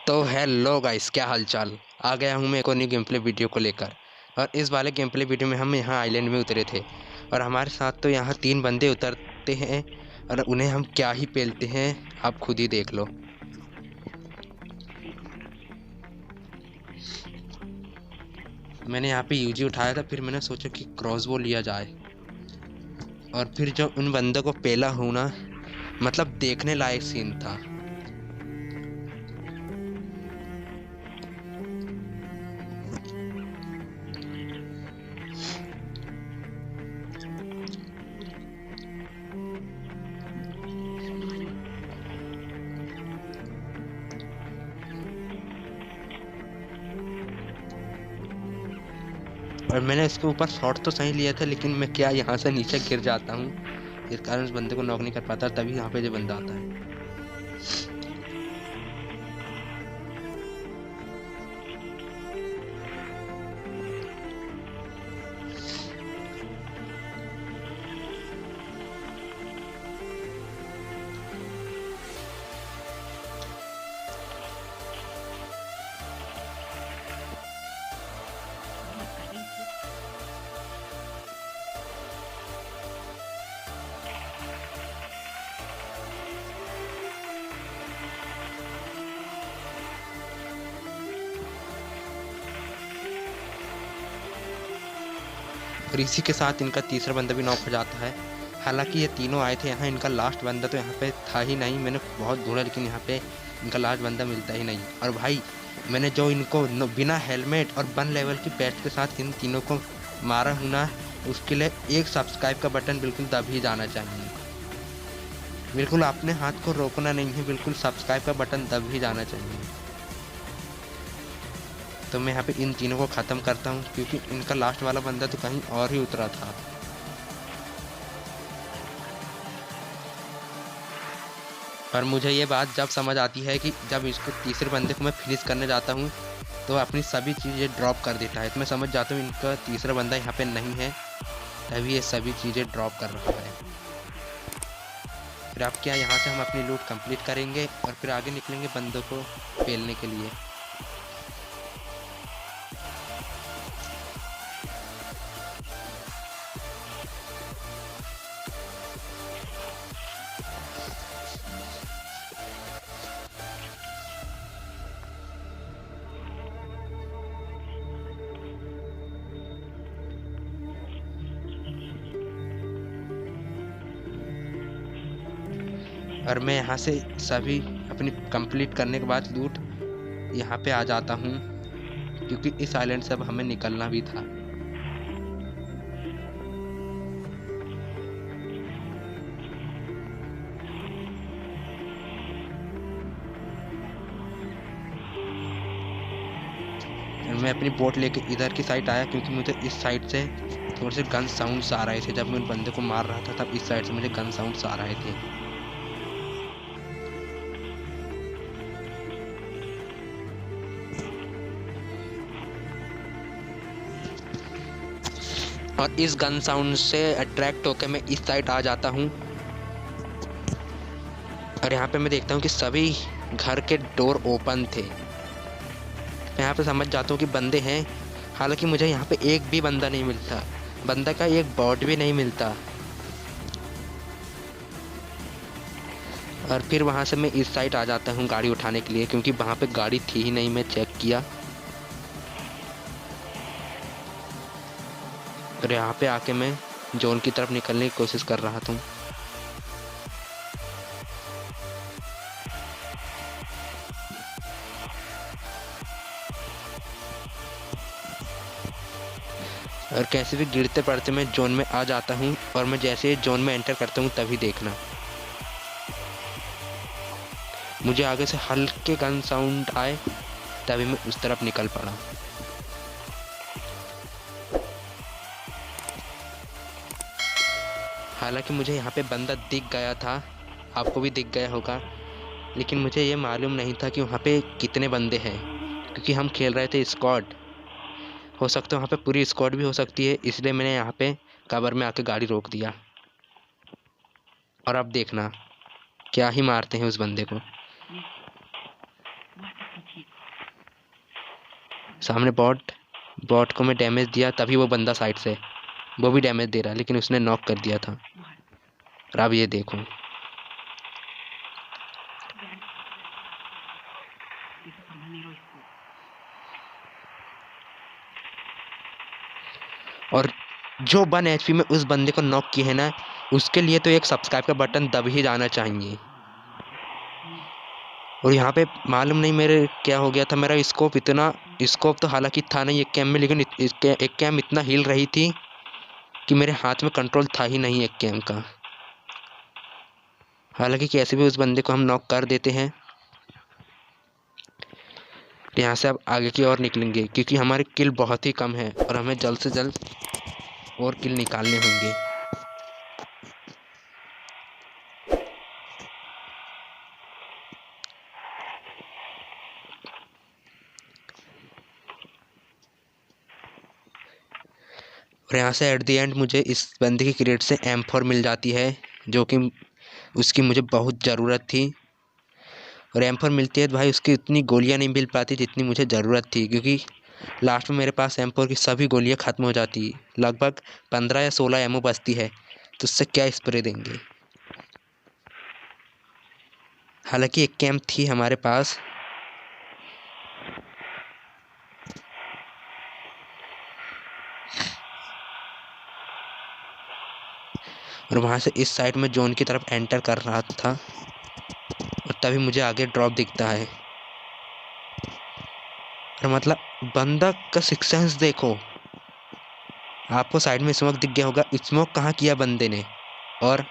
तो hello guys, क्या हाल चाल। आ गया हूँ मैं एक और न्यू गेम प्ले वीडियो को लेकर। और इस वाले गेम प्ले वीडियो में हम यहाँ आइलैंड में उतरे थे और हमारे साथ तो यहाँ 3 बंदे उतरते हैं और उन्हें हम क्या ही पेलते हैं, आप खुद ही देख लो। मैंने यहाँ पे यूजी उठाया था, फिर मैंने सोचा कि क्रॉसबो लिया जाए और फिर जब उन बंदों को पेला हूँ ना, मतलब देखने लायक सीन था। और मैंने इसके ऊपर शॉट तो सही लिया था, लेकिन मैं क्या यहाँ से नीचे गिर जाता हूँ, इस कारण उस बंदे को नॉक नहीं कर पाता। तभी यहाँ पे जो बंदा आता है। और इसी के साथ इनका तीसरा बंदा भी नॉक हो जाता है। हालांकि ये तीनों आए थे यहाँ, इनका लास्ट बंदा तो यहाँ पे था ही नहीं। मैंने बहुत ढूंढा लेकिन यहाँ पे इनका लास्ट बंदा मिलता ही नहीं। और भाई मैंने जो इनको बिना हेलमेट और 1 लेवल की पैच के साथ इन तीनों को मारा हूँ ना, उसके लिए एक सब्सक्राइब का बटन बिल्कुल दब ही जाना चाहिए। बिल्कुल अपने हाथ को रोकना नहीं है, बिल्कुल सब्सक्राइब का बटन दब ही जाना चाहिए। तो मैं यहाँ पे इन तीनों को ख़त्म करता हूँ, क्योंकि इनका लास्ट वाला बंदा तो कहीं और ही उतरा था। पर मुझे ये बात जब समझ आती है कि जब इसको तीसरे बंदे को मैं फिनिश करने जाता हूँ तो अपनी सभी चीज़ें ड्रॉप कर देता है। तो मैं समझ जाता हूँ इनका तीसरा बंदा यहाँ पे नहीं है, तभी ये सभी चीज़ें ड्रॉप कर रहा है। फिर अब क्या, यहाँ से हम अपनी लूट कंप्लीट करेंगे और फिर आगे निकलेंगे बंदों को पेलने के लिए। और मैं यहाँ से सभी अपनी कंप्लीट करने के बाद लूट यहाँ पे आ जाता हूँ, क्योंकि इस आइलैंड से अब हमें निकलना भी था। मैं अपनी बोट लेके इधर की साइड आया, क्योंकि मुझे इस साइड से थोड़े से गन साउंड्स आ रहे थे। जब मैं उन बंदे को मार रहा था तब इस साइड से मुझे गन साउंड्स आ रहे थे। और इस गन साउंड से अट्रैक्ट होकर मैं इस साइड आ जाता हूँ और यहाँ पे मैं देखता हूँ कि सभी घर के डोर ओपन थे। मैं यहाँ पे समझ जाता हूँ कि बंदे हैं। हालांकि मुझे यहाँ पे एक भी बंदा नहीं मिलता, बंदा का एक बॉट भी नहीं मिलता। और फिर वहाँ से मैं इस साइड आ जाता हूँ गाड़ी उठाने के लिए, क्योंकि वहाँ पे गाड़ी थी ही नहीं। मैं चेक किया और यहाँ पे आके मैं जोन की तरफ निकलने की कोशिश कर रहा था। और कैसे भी गिरते पड़ते मैं जोन में आ जाता हूँ। और मैं जैसे जोन में एंटर करता हूँ तभी देखना, मुझे आगे से हल्के गन साउंड आए, तभी मैं उस तरफ निकल पड़ा। हालांकि मुझे यहाँ पे बंदा दिख गया था, आपको भी दिख गया होगा, लेकिन मुझे ये मालूम नहीं था कि वहाँ पे कितने बंदे हैं, क्योंकि हम खेल रहे थे स्क्वाड। हो सकता है वहाँ पे पूरी स्क्वाड भी हो सकती है, इसलिए मैंने यहाँ पे कवर में आके गाड़ी रोक दिया। और अब देखना क्या ही मारते हैं उस बंदे को। सामने बॉट बॉट को मैं डैमेज दिया, तभी वो बंदा साइड से वो भी डैमेज दे रहा, लेकिन उसने नॉक कर दिया था। और अब ये देखो, और जो 1 HP में उस बंदे को नॉक किए है ना, उसके लिए तो एक सब्सक्राइब का बटन दब ही जाना चाहिए। और यहाँ पे मालूम नहीं मेरे क्या हो गया था, मेरा स्कोप तो हालांकि था नहीं एक कैम में, लेकिन एक कैम इतना हिल रही थी कि मेरे हाथ में कंट्रोल था ही नहीं एक कैम का। हालांकि कैसे भी उस बंदे को हम नॉक कर देते हैं। यहाँ से अब आगे की ओर निकलेंगे, क्योंकि हमारे किल बहुत ही कम है और हमें जल्द से जल्द और किल निकालने होंगे। और यहाँ से एट द एंड मुझे इस बंदे की क्रेट से M4 मिल जाती है, जो कि उसकी मुझे बहुत ज़रूरत थी। और M4 मिलती है तो भाई उसकी उतनी गोलियाँ नहीं मिल पाती जितनी मुझे ज़रूरत थी, क्योंकि लास्ट में मेरे पास M4 की सभी गोलियाँ ख़त्म हो जाती, लगभग 15 या 16 एमओ बचती है, तो उससे क्या स्प्रे देंगे। हालांकि एक कैंप थी हमारे पास, और वहाँ से इस साइड में जोन की तरफ एंटर कर रहा था, और तभी मुझे आगे ड्रॉप दिखता है। और मतलब बंदा का सिक्स सेंस देखो, आपको साइड में स्मोक दिख गया होगा, स्मोक कहाँ किया बंदे ने, और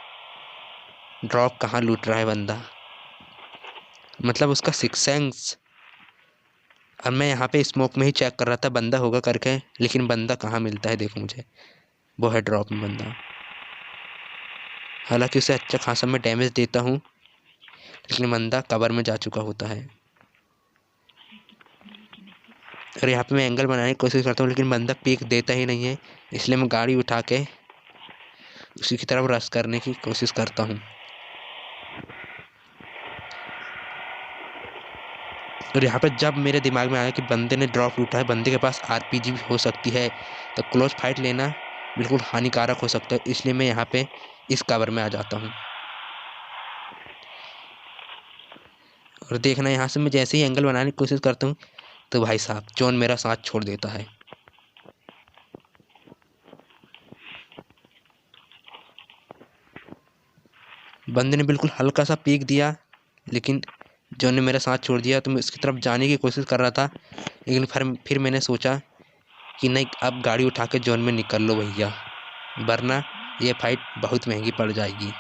ड्रॉप कहाँ लूट रहा है बंदा, मतलब उसका सिक्स सेंस। अब मैं यहाँ पे स्मोक में ही चेक कर रहा था बंदा होगा करके, लेकिन बंदा कहाँ मिलता है देखो मुझे, वो है ड्रॉप में बंदा। हालांकि उसे अच्छा खासा मैं डैमेज देता हूँ, लेकिन बंदा कवर में जा चुका होता है। और यहाँ पे मैं एंगल बनाने की कोशिश करता हूँ, लेकिन बंदा पीक देता ही नहीं है, इसलिए मैं गाड़ी उठा के उसी की तरफ रश करने की कोशिश करता हूँ। और यहाँ पे जब मेरे दिमाग में आया कि बंदे ने ड्रॉप लूटा है, बंदे के पास RPG भी हो सकती है, तो क्लोज फाइट लेना बिल्कुल हानिकारक हो सकता है, इसलिए मैं यहाँ पे इस कवर में आ जाता हूँ। और देखना, यहाँ से मैं जैसे ही एंगल बनाने की कोशिश करता हूँ तो भाई साहब जोन मेरा साथ छोड़ देता है। बंदे ने बिल्कुल हल्का सा पीक दिया, लेकिन जोन ने मेरा साथ छोड़ दिया, तो मैं उसकी तरफ जाने की कोशिश कर रहा था, लेकिन फिर मैंने सोचा कि नहीं, अब गाड़ी उठा के जोन में निकल लो भैया, वरना ये फाइट बहुत महंगी पड़ जाएगी।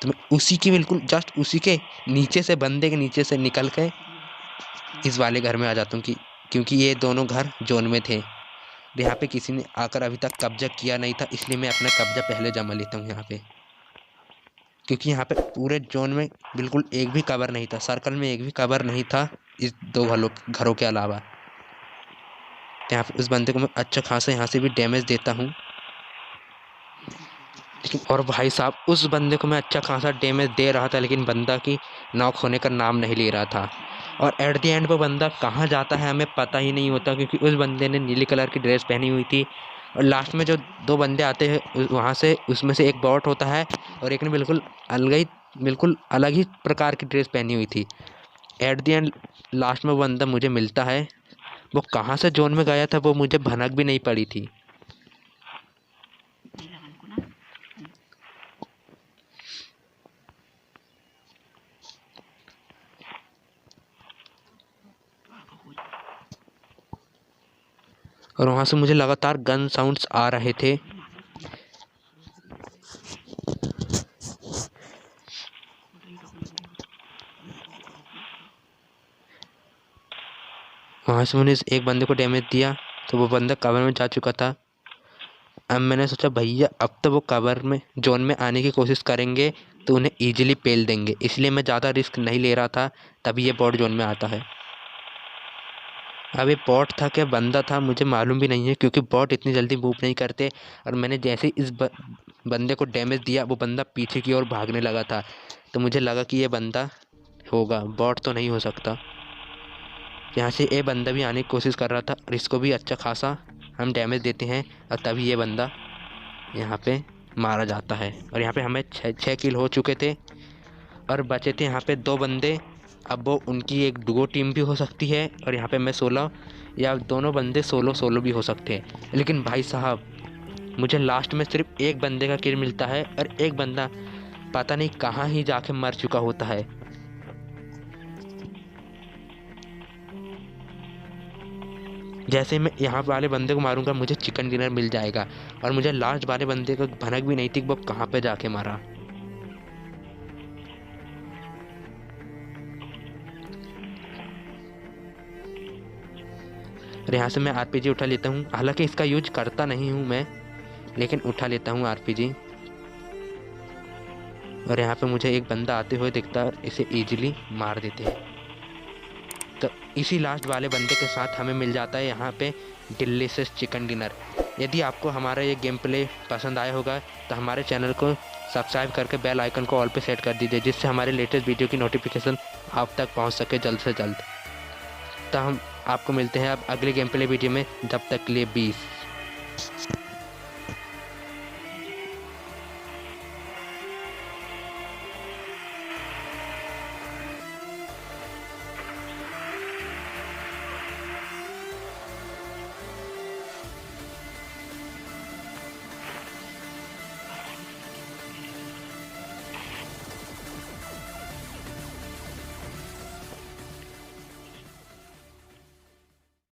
तो मैं उसी की बिल्कुल जस्ट उसी के नीचे से, बंदे के नीचे से निकल के इस वाले घर में आ जाता हूँ, क्योंकि ये दोनों घर जोन में थे। यहाँ पे किसी ने आकर अभी तक कब्जा किया नहीं था, इसलिए मैं अपना कब्जा पहले जमा लेता हूँ यहाँ पे, क्योंकि यहाँ पे पूरे जोन में बिल्कुल एक भी कवर नहीं था, सर्कल में एक भी कवर नहीं था इस 2 घरों के अलावा। तो यहाँ पे उस बंदे को मैं अच्छा खासा यहाँ से भी डैमेज देता हूँ, लेकिन और भाई साहब उस बंदे को मैं अच्छा खासा डैमेज दे रहा था, लेकिन बंदा की नॉक होने का नाम नहीं ले रहा था। और एट द एंड वो बंदा कहाँ जाता है हमें पता ही नहीं होता, क्योंकि उस बंदे ने नीली कलर की ड्रेस पहनी हुई थी, और लास्ट में जो 2 बंदे आते हैं वहाँ से, उसमें से एक बॉट होता है और एक ने बिल्कुल अलग ही प्रकार की ड्रेस पहनी हुई थी। एट द एंड लास्ट में वो बंदा मुझे मिलता है, वो कहाँ से जोन में गया था वो मुझे भनक भी नहीं पड़ी थी। और वहाँ से मुझे लगातार गन साउंड्स आ रहे थे। वहाँ से मैंने एक बंदे को डैमेज दिया, तो वो बंदा कवर में जा चुका था। अब मैंने सोचा भैया अब तो वो कवर में जोन में आने की कोशिश करेंगे तो उन्हें ईजिली पेल देंगे, इसलिए मैं ज़्यादा रिस्क नहीं ले रहा था। तभी ये बॉट जोन में आता है। अब ये बॉट था क्या बंदा था मुझे मालूम भी नहीं है, क्योंकि बॉट इतनी जल्दी मूव नहीं करते। और मैंने जैसे ही इस बंदे को डैमेज दिया, वो बंदा पीछे की ओर भागने लगा था, तो मुझे लगा कि ये बंदा होगा, बॉट तो नहीं हो सकता। यहाँ से ये बंदा भी आने की कोशिश कर रहा था और इसको भी अच्छा खासा हम डैमेज देते हैं और तभी ये बंदा यहाँ पे मारा जाता है। और यहाँ पे हमें 6 किल हो चुके थे और बचे थे यहाँ पे 2 बंदे। अब वो उनकी एक डुओ टीम भी हो सकती है और यहाँ पे मैं 16 या दोनों बंदे 16 भी हो सकते हैं। लेकिन भाई साहब मुझे लास्ट में सिर्फ एक बंदे का किल मिलता है और एक बंदा पता नहीं कहाँ ही जाके मर चुका होता है। जैसे मैं यहाँ वाले बंदे को मारूंगा मुझे चिकन डिनर मिल जाएगा और मुझे लास्ट वाले बंदे को भनक भी नहीं थी कि वो कहाँ पे जाके मारा। और यहाँ से मैं आरपीजी उठा लेता हूँ, हालांकि इसका यूज करता नहीं हूँ मैं, लेकिन उठा लेता हूँ आरपीजी। और यहाँ पे मुझे एक बंदा आते हुए दिखता है, इसे इजीली मार देते हैं। तो इसी लास्ट वाले बंदे के साथ हमें मिल जाता है यहाँ पे डिलीशियस चिकन डिनर। यदि आपको हमारा ये गेम प्ले पसंद आया होगा तो हमारे चैनल को सब्सक्राइब करके बेल आइकन को ऑल पे सेट कर दीजिए, जिससे हमारे लेटेस्ट वीडियो की नोटिफिकेशन आप तक पहुँच सके जल्द से जल्द। तो हम आपको मिलते हैं अब अगले गेम प्ले वीडियो में, जब तक के लिए 20।